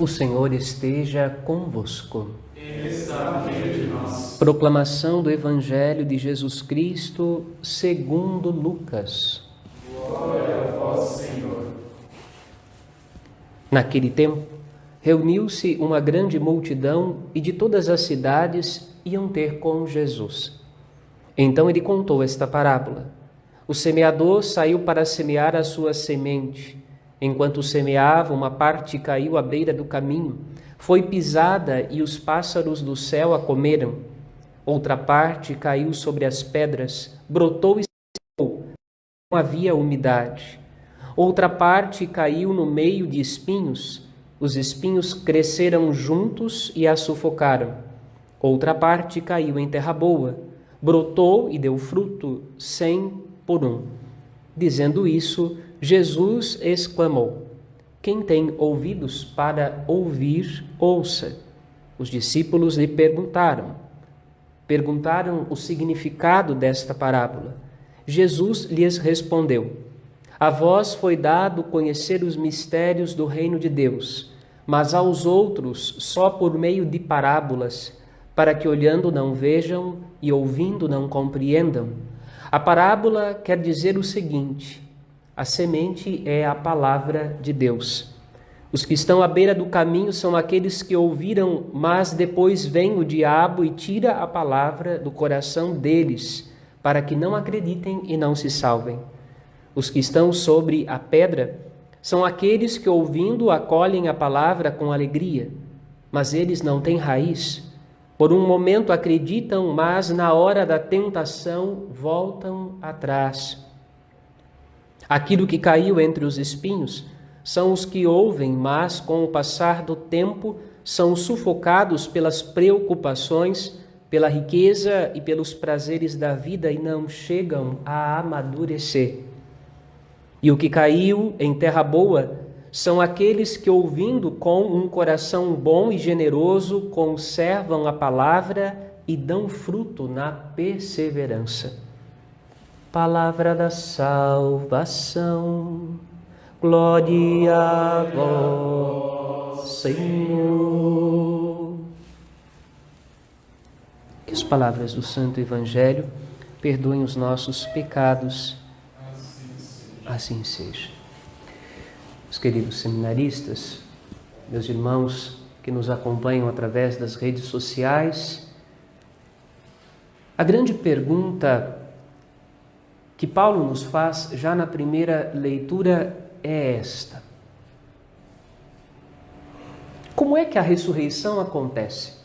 O Senhor esteja convosco. Ele está no meio de nós. Proclamação do Evangelho de Jesus Cristo segundo Lucas. Glória a vós, Senhor. Naquele tempo, reuniu-se uma grande multidão e de todas as cidades iam ter com Jesus. Então ele contou esta parábola. O semeador saiu para semear a sua semente. Enquanto semeava, uma parte caiu à beira do caminho, foi pisada e os pássaros do céu a comeram. Outra parte caiu sobre as pedras, brotou e secou, não havia umidade. Outra parte caiu no meio de espinhos, os espinhos cresceram juntos e a sufocaram. Outra parte caiu em terra boa, brotou e deu fruto 100 por 1. Dizendo isso, Jesus exclamou: quem tem ouvidos para ouvir, ouça. Os discípulos lhe perguntaram o significado desta parábola. Jesus lhes respondeu: a vós foi dado conhecer os mistérios do reino de Deus, mas aos outros só por meio de parábolas, para que olhando não vejam e ouvindo não compreendam. A parábola quer dizer o seguinte: a semente é a palavra de Deus. Os que estão à beira do caminho são aqueles que ouviram, mas depois vem o diabo e tira a palavra do coração deles, para que não acreditem e não se salvem. Os que estão sobre a pedra são aqueles que, ouvindo, acolhem a palavra com alegria, mas eles não têm raiz. Por um momento acreditam, mas na hora da tentação voltam atrás. Aquilo que caiu entre os espinhos são os que ouvem, mas com o passar do tempo são sufocados pelas preocupações, pela riqueza e pelos prazeres da vida e não chegam a amadurecer. E o que caiu em terra boa são aqueles que, ouvindo com um coração bom e generoso, conservam a palavra e dão fruto na perseverança. Palavra da salvação, glória a vós, Senhor. Que as palavras do Santo Evangelho perdoem os nossos pecados. Assim seja. Os queridos seminaristas, meus irmãos que nos acompanham através das redes sociais, a grande pergunta que Paulo nos faz já na primeira leitura é esta: como é que a ressurreição acontece?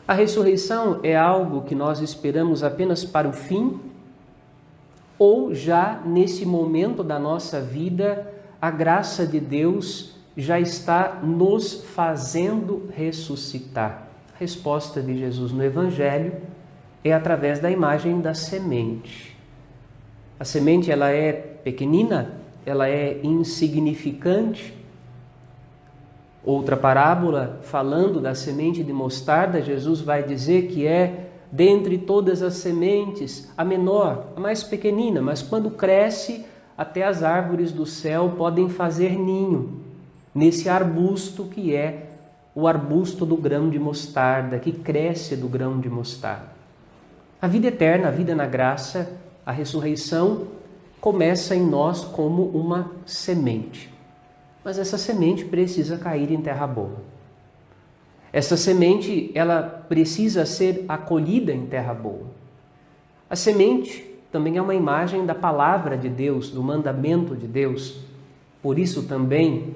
A ressurreição é algo que nós esperamos apenas para o fim? Ou já nesse momento da nossa vida, a graça de Deus já está nos fazendo ressuscitar? A resposta de Jesus no Evangelho é através da imagem da semente. A semente, ela é pequenina, ela é insignificante. Outra parábola, falando da semente de mostarda, Jesus vai dizer que é, dentre todas as sementes, a menor, a mais pequenina, mas quando cresce, até as árvores do céu podem fazer ninho nesse arbusto que é o arbusto do grão de mostarda, que cresce do grão de mostarda. A vida eterna, a vida na graça, a ressurreição começa em nós como uma semente. Mas essa semente precisa cair em terra boa. Essa semente, ela precisa ser acolhida em terra boa. A semente também é uma imagem da palavra de Deus, do mandamento de Deus. Por isso também,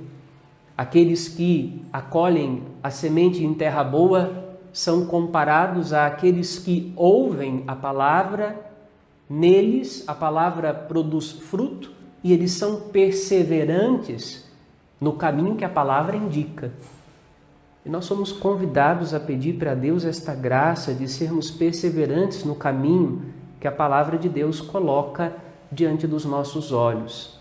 aqueles que acolhem a semente em terra boa são comparados àqueles que ouvem a palavra, neles a palavra produz fruto e eles são perseverantes no caminho que a palavra indica. E nós somos convidados a pedir para Deus esta graça de sermos perseverantes no caminho que a palavra de Deus coloca diante dos nossos olhos.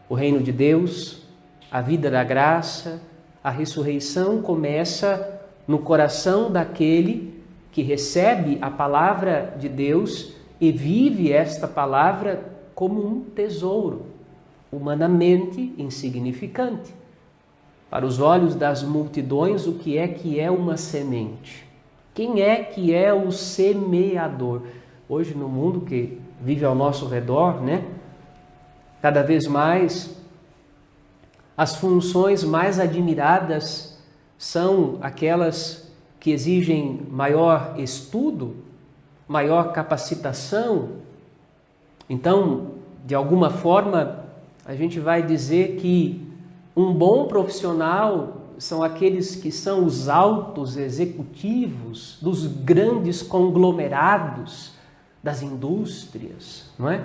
O reino de Deus, a vida da graça, a ressurreição começa no coração daquele que recebe a palavra de Deus e vive esta palavra como um tesouro, humanamente insignificante, para os olhos das multidões, o que é uma semente? Quem é que é o semeador? Hoje, no mundo que vive ao nosso redor, né? Cada vez mais, as funções mais admiradas são aquelas que exigem maior estudo, maior capacitação. Então, de alguma forma, a gente vai dizer que um bom profissional são aqueles que são os altos executivos dos grandes conglomerados das indústrias, não é?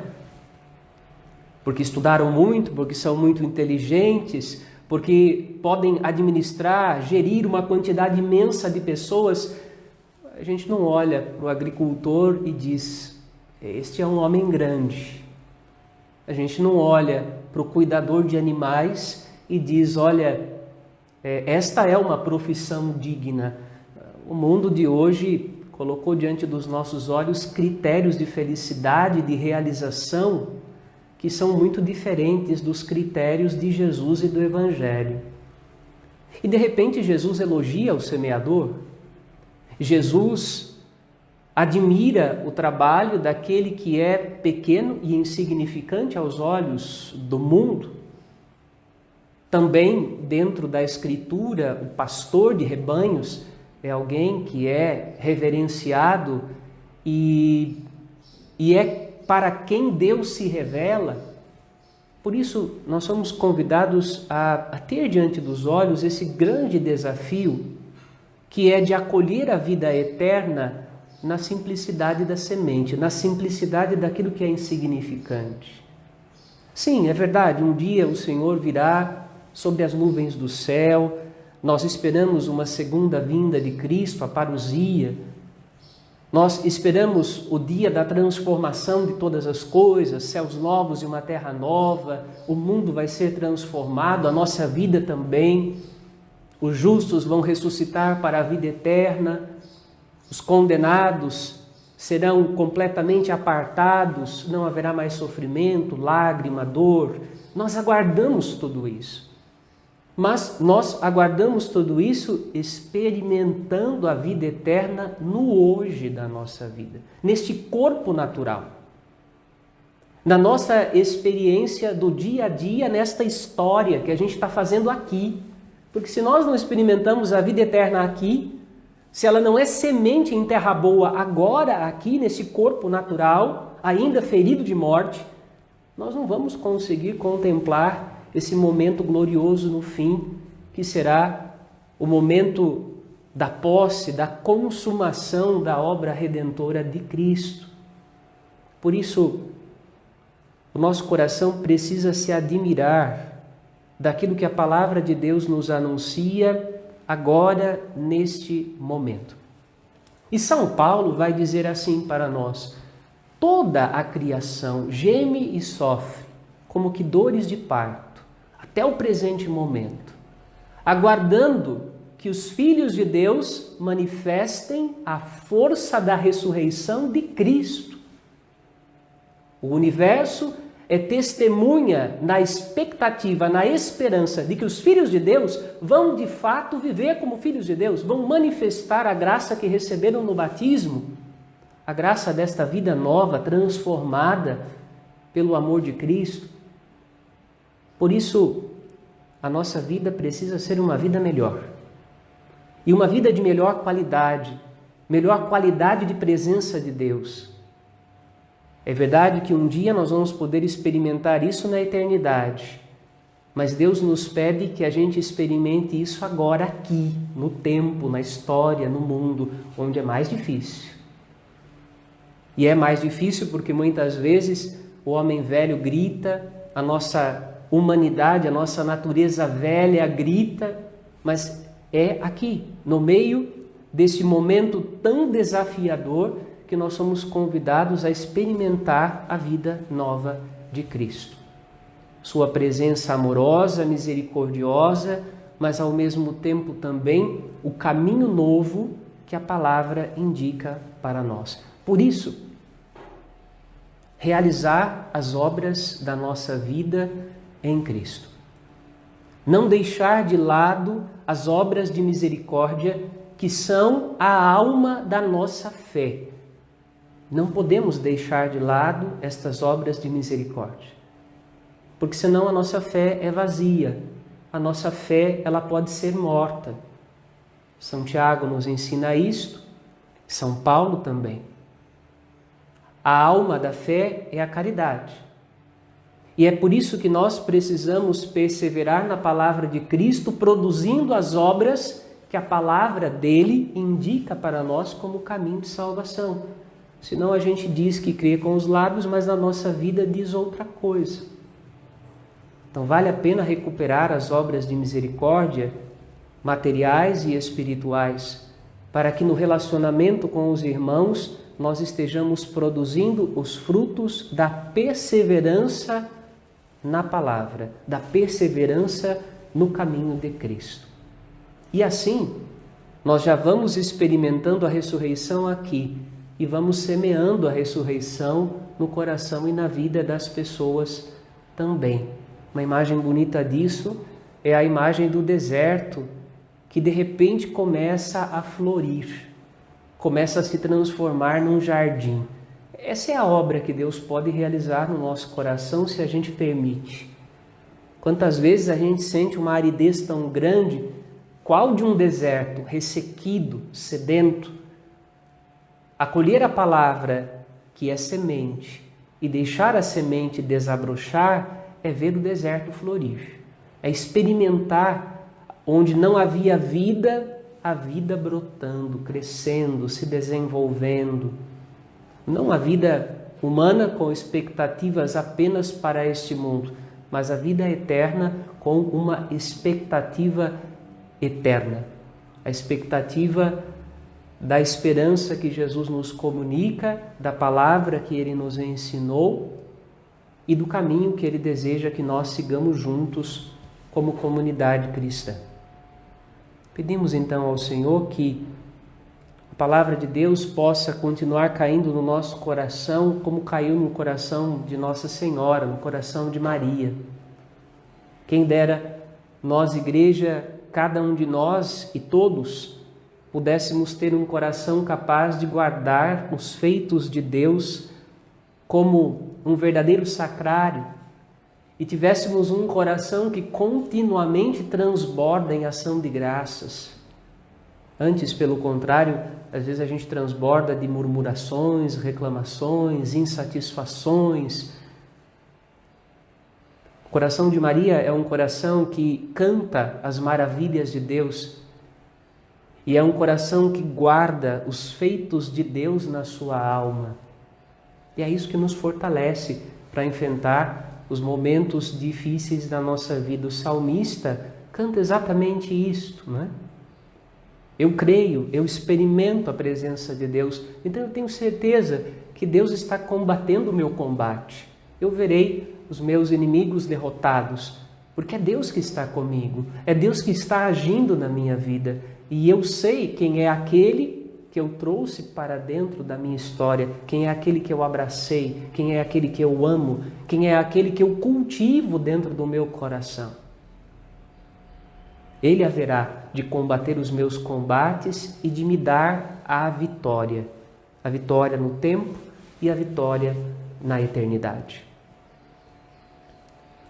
Porque estudaram muito, porque são muito inteligentes, porque podem administrar, gerir uma quantidade imensa de pessoas. A gente não olha para o agricultor e diz, este é um homem grande. A gente não olha para o cuidador de animais e diz, olha, esta é uma profissão digna. O mundo de hoje colocou diante dos nossos olhos critérios de felicidade, de realização, que são muito diferentes dos critérios de Jesus e do Evangelho. E de repente Jesus elogia o semeador. Jesus admira o trabalho daquele que é pequeno e insignificante aos olhos do mundo. Também, dentro da Escritura, o pastor de rebanhos é alguém que é reverenciado e é para quem Deus se revela. Por isso, nós somos convidados a ter diante dos olhos esse grande desafio, que é de acolher a vida eterna na simplicidade da semente, na simplicidade daquilo que é insignificante. Sim, é verdade, um dia o Senhor virá sobre as nuvens do céu, nós esperamos uma segunda vinda de Cristo, a parousia. Nós esperamos o dia da transformação de todas as coisas, céus novos e uma terra nova, o mundo vai ser transformado, a nossa vida também. Os justos vão ressuscitar para a vida eterna, os condenados serão completamente apartados, não haverá mais sofrimento, lágrima, dor. Nós aguardamos tudo isso. Mas nós aguardamos tudo isso experimentando a vida eterna no hoje da nossa vida, neste corpo natural, na nossa experiência do dia a dia, nesta história que a gente está fazendo aqui. Porque se nós não experimentamos a vida eterna aqui, se ela não é semente em terra boa agora, aqui, nesse corpo natural, ainda ferido de morte, nós não vamos conseguir contemplar esse momento glorioso no fim, que será o momento da posse, da consumação da obra redentora de Cristo. Por isso, o nosso coração precisa se admirar daquilo que a palavra de Deus nos anuncia agora, neste momento. E São Paulo vai dizer assim para nós: toda a criação geme e sofre, como que dores de parto, até o presente momento, aguardando que os filhos de Deus manifestem a força da ressurreição de Cristo. O universo é testemunha na expectativa, na esperança de que os filhos de Deus vão de fato viver como filhos de Deus, vão manifestar a graça que receberam no batismo, a graça desta vida nova, transformada pelo amor de Cristo. Por isso, a nossa vida precisa ser uma vida melhor. E uma vida de melhor qualidade de presença de Deus. É verdade que um dia nós vamos poder experimentar isso na eternidade, mas Deus nos pede que a gente experimente isso agora, aqui, no tempo, na história, no mundo, onde é mais difícil. E é mais difícil porque muitas vezes o homem velho grita, a nossa humanidade, a nossa natureza velha grita, mas é aqui, no meio desse momento tão desafiador, que nós somos convidados a experimentar a vida nova de Cristo. Sua presença amorosa, misericordiosa, mas ao mesmo tempo também o caminho novo que a palavra indica para nós. Por isso, realizar as obras da nossa vida em Cristo. Não deixar de lado as obras de misericórdia que são a alma da nossa fé. Não podemos deixar de lado estas obras de misericórdia, porque senão a nossa fé é vazia, a nossa fé ela pode ser morta. São Tiago nos ensina isto, São Paulo também. A alma da fé é a caridade. E é por isso que nós precisamos perseverar na palavra de Cristo, produzindo as obras que a palavra dele indica para nós como caminho de salvação. Senão a gente diz que crê com os lábios, mas na nossa vida diz outra coisa. Então vale a pena recuperar as obras de misericórdia, materiais e espirituais, para que no relacionamento com os irmãos nós estejamos produzindo os frutos da perseverança na palavra, da perseverança no caminho de Cristo. E assim, nós já vamos experimentando a ressurreição aqui e vamos semeando a ressurreição no coração e na vida das pessoas também. Uma imagem bonita disso é a imagem do deserto, que de repente começa a florir, começa a se transformar num jardim. Essa é a obra que Deus pode realizar no nosso coração se a gente permite. Quantas vezes a gente sente uma aridez tão grande, qual de um deserto, ressequido, sedento. Acolher a palavra que é semente e deixar a semente desabrochar é ver o deserto florir. É experimentar onde não havia vida, a vida brotando, crescendo, se desenvolvendo. Não a vida humana com expectativas apenas para este mundo, mas a vida eterna com uma expectativa eterna. A expectativa da esperança que Jesus nos comunica, da palavra que Ele nos ensinou e do caminho que Ele deseja que nós sigamos juntos como comunidade cristã. Pedimos então ao Senhor que a palavra de Deus possa continuar caindo no nosso coração como caiu no coração de Nossa Senhora, no coração de Maria. Quem dera nós, igreja, cada um de nós e todos, pudéssemos ter um coração capaz de guardar os feitos de Deus como um verdadeiro sacrário e tivéssemos um coração que continuamente transborda em ação de graças. Antes, pelo contrário, às vezes a gente transborda de murmurações, reclamações, insatisfações. O coração de Maria é um coração que canta as maravilhas de Deus e é um coração que guarda os feitos de Deus na sua alma. E é isso que nos fortalece para enfrentar os momentos difíceis da nossa vida. O salmista canta exatamente isto, não é? Eu creio, eu experimento a presença de Deus, então eu tenho certeza que Deus está combatendo o meu combate. Eu verei os meus inimigos derrotados, porque é Deus que está comigo, é Deus que está agindo na minha vida, e eu sei quem é aquele que eu trouxe para dentro da minha história, quem é aquele que eu abracei, quem é aquele que eu amo, quem é aquele que eu cultivo dentro do meu coração. Ele haverá de combater os meus combates e de me dar a vitória no tempo e a vitória na eternidade.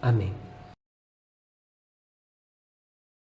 Amém.